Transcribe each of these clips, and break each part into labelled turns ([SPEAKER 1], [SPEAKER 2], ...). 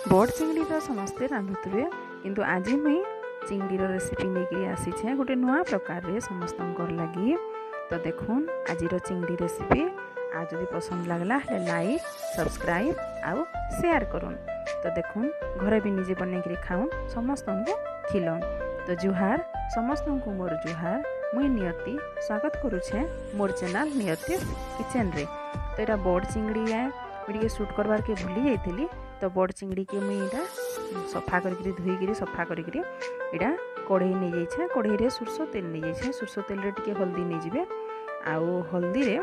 [SPEAKER 1] बड़ चिंगड़ी तो समस्ते रांधुवे किंतु आज मुई चिंगड़ी रेसिपी लेकर आसी गोटे नुआ प्रकार रे समस्त लगी। तो देखुन आज चिंगड़ी रेसिपी आज जदि पसंद लगला लाइक सब्सक्राइब आउ शेयर करुन। तो देखुन घरे भी निजे बनई खाऊन समस्त को खिलन। तो जुहार समस्त को मोर जुहार मुई नियति स्वागत करुछे मोर चैनल नियति किचन रे। तो यहाँ बड़ चिंगड़ी है मुझे शूट करवार के भूली जाइली। तो बड़ चिंगड़ी के मुझे सफा करके धोईकरी सफा करके इटा कढ़ई नहीं जाइए। कढ़ई रे सुरस तेल नहीं जाइए। सुरस तेल रे टिके हल्दी नहीं जीवे आउ हल्दी रे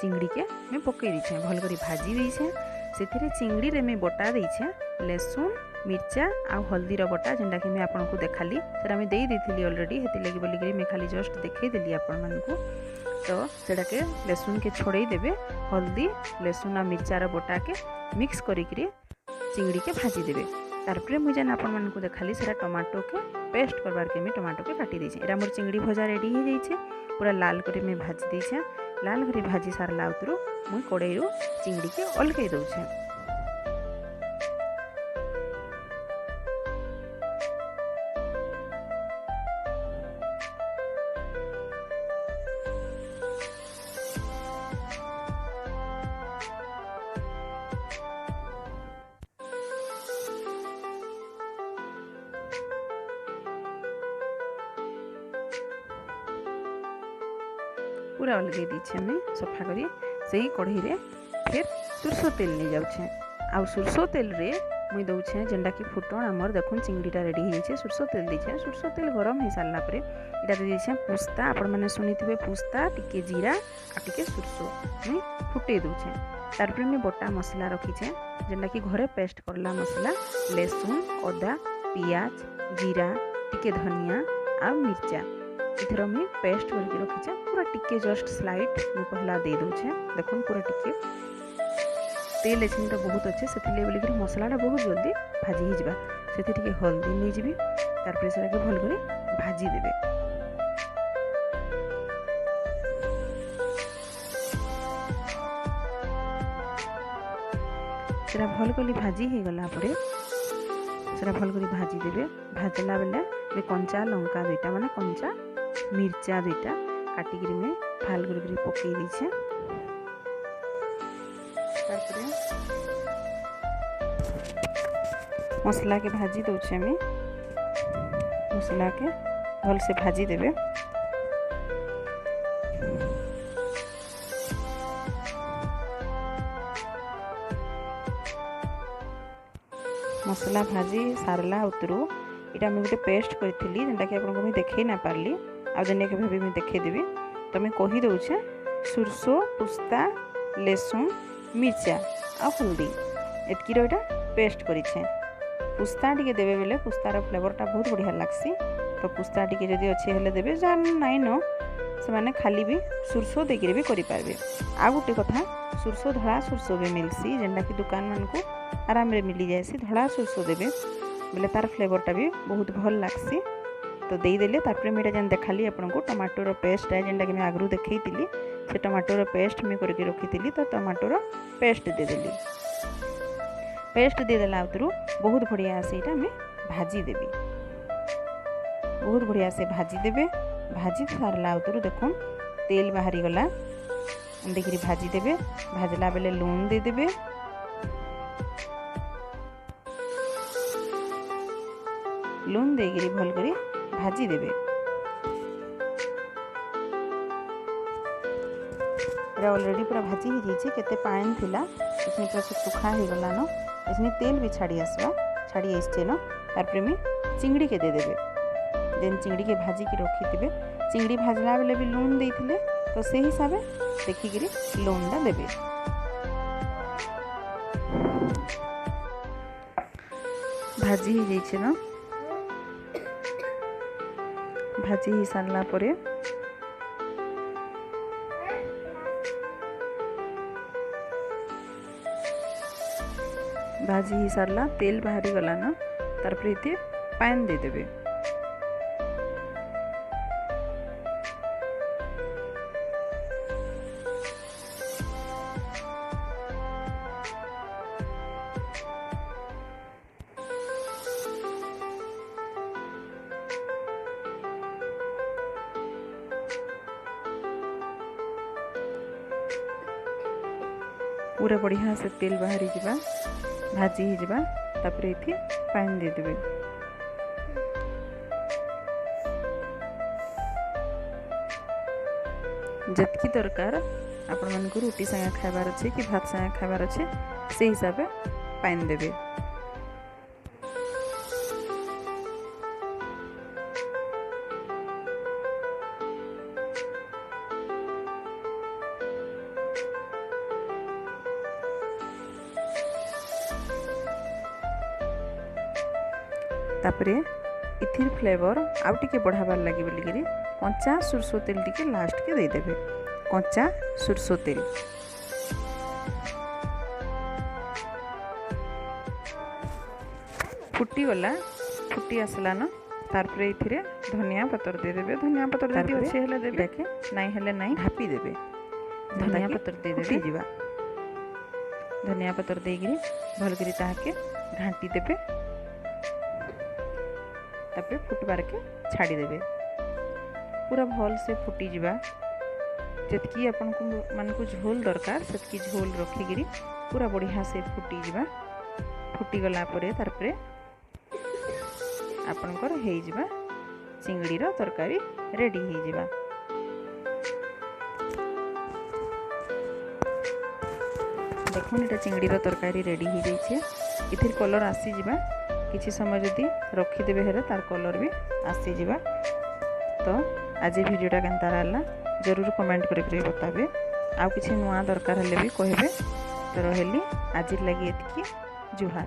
[SPEAKER 1] चिंगड़ी के मैं पकई दीछे भल कर भाजी देछे। से चिंगड़ी रे मैं बटा देछे लहसुन मिर्चा आउ हल्दीर बटा जेनटा कि मैं आपको देखाली सेटा मैं दे देथिली ऑलरेडी हेति लगी बोलिकरी मैं खाली जस्ट देखई देली आपन मानकू। तो सेटा के लहसुन के छोड़ई देबे हल्दी लहसुन आ मिर्चार बटा के मिक्स करिकरी चिंगड़ी के भाजी देबे। तारपरे मुझे आपन मानकू देखाली सेटा टमाटो के पेस्ट करवार के मैं टमाटो के काटी देछे। एरा मोर चिंगड़ी भजा रेडी हो जाइछे पूरा लाल करे मैं भाजी देछे। लाल करे भाजी सारला उतरू मुई कड़ई रु चिंगड़ी के अलगई दउछे। पूरा अलगे दीछे मैं सफा करी से ही कढ़ई रे फिर सुरस तेल नहीं जाऊे। आउ सुरस तेल रे मुई दउछे जेनटा कि फुटण आमर देखुन चिंगड़ीटा रेडी हो जाइए। सुरस तेल दीछे सुरस तेल गरम हो सारा पर इटा दीछे पुस्ता आपण मैंने शुणी पुस्ता टिके जीरा आ टिके सुरस मुई फुटे दूचे। तारपर मुई बटा मसला रखीचे जेनटा कि घरे पेस्ट करला मसला लहसुन अदा पियाज जीरा टिके धनिया आ मिर्चा इधर मुई पेस्ट करके रखीचे। पूरा टिके जस्ट स्लाइड मुई पहला दे दूचे देखुन पूरा टिके तेल एछिन तो बहुत अच्छे से बोलिक मसलाटा बहुत जल्दी भाजी ही जावा। से टिके हल्दी नहीं जीवी तारपर से भल कर भाजी देबे। सेटा भल कर भाजी हो गला परे सेटा भल कर भाजी देबे। भाजला बेले मैं कंचा लंका दुईटा माने कंचा मिर्चा दुईटा काटिकी मैं फाल कर पकई दीछे। मसला के भाजी दउछे मैं मसला के भल से भाजी देबे। मसला भाजी सारला उतरू इटा मैं गोटे पेस्ट करी जेनटा कि आपको मुझे देखई ना पारली आ दिन के भी मैं देखई देबी। तो मैं कही दउछे सुरस पुस्ता लहसुन मिर्चा आ हल्दी एतकीर इटा पेस्ट करिछे। पुस्ता टिके देबे बेले पुस्तार फ्लेवरटा बहुत बढ़िया लागसी। तो पुस्ता टिके जदि अच्छे हेले देबे जार नाइन न से माने खाली भी सुरस देकर भी करि पारबे। आ गोटे कथा सुरस धड़ा सुरस भी मिलसी जेनटा कि दुकान मान को आराम रे मिली जाएसी। धड़ा सुरस देबे बेले तार फ्लेवरटा भी बहुत भल लागसी। तो दे देले तारपरे मैं जेन देखाली आपको टमाटोर पेस्ट है जेनटा कि मैं आगरू देखई से टमाटोर पेस्ट मैं करके रखी। तो टमाटोर पेस्ट दे देली पेस्ट दे देला उतरू बहुत बढ़िया से इटा मैं भाजी देबी। बहुत बढ़िया से भाजी देबे। भाजी सारला उतरू देखुन तेल बाहरी गला देखिए भाजी देबे। भाजला बेले लून दे देबे लून देगिरी भल करी भाजी देबे। एरा ऑलरेडी पूरा भाजी हो जाइए केते पानी थिला इसमें पूरा सुखा हो गला न इसमें तेल भी छाड़ी आसवा छाड़ी आसचे न। तारपर मैं चिंगड़ी के दे देबे देन चिंगड़ी के भाजी के रखी थे चिंगड़ी भाजला बेले भी लून देते तो से हिसाब से देखिकी लूनटा देबे। भाजी हो जाइए न भाजी ही सारला परे भाजी ही सारला तेल बाहरी गला न तारपर इते पानी दे देबे। पूरा बढ़िया से तेल बाहरी जावा भाजी ही जावा तापर इथि पानी दे देबे। जतकी दरकार आपण मन को रोटी संगे खाइबार अच्छे कि भात संगे खाइबार अच्छे से हिसाब से पानी देबे। तापरे इथिर फ्लेवर आउ टिके बढ़ाबार लगे बोलिकी कंचा सुरसो तेल टिके लास्ट के दे देबे। कंचा सुरसो तेल फुटी गला फुटी आसला न तारपर इथिरे धनिया पतर दे देबे। धनिया पतर जदी अच्छे हेले देबे देखे नहीं हेले नहीं ढापी देबे। धनिया पतर दे देबे जीवा धनिया पतर देगिरी भलकरी ताके घांटी देबे। तापर फुटबार के छाड़ी देबे। पूरा भल से फुटी जीवा जतकी आपन को मन को झोल दरकार सेतकी झोल रखिगिरी पूरा बढ़िया से फुटी जीवा। फुटी गला परे तारपरे आपनकर हेई जीवा चिंगड़ी रो तरकारी रेडी हेई जीवा। देखुन एटा चिंगड़ी रो तरकारी रेडी हो जाई छे। इथिर कलर आसी जीवा किछि समय जदी रखी देबे हेरे तार कलर भी आसी जीवा। तो आज वीडियोटा केनता रहला जरूर कमेंट करके बताबे। आउ किछि नुआ दरकार हेले भी कहबे। तो रहली आज लगी एतकी जुहार।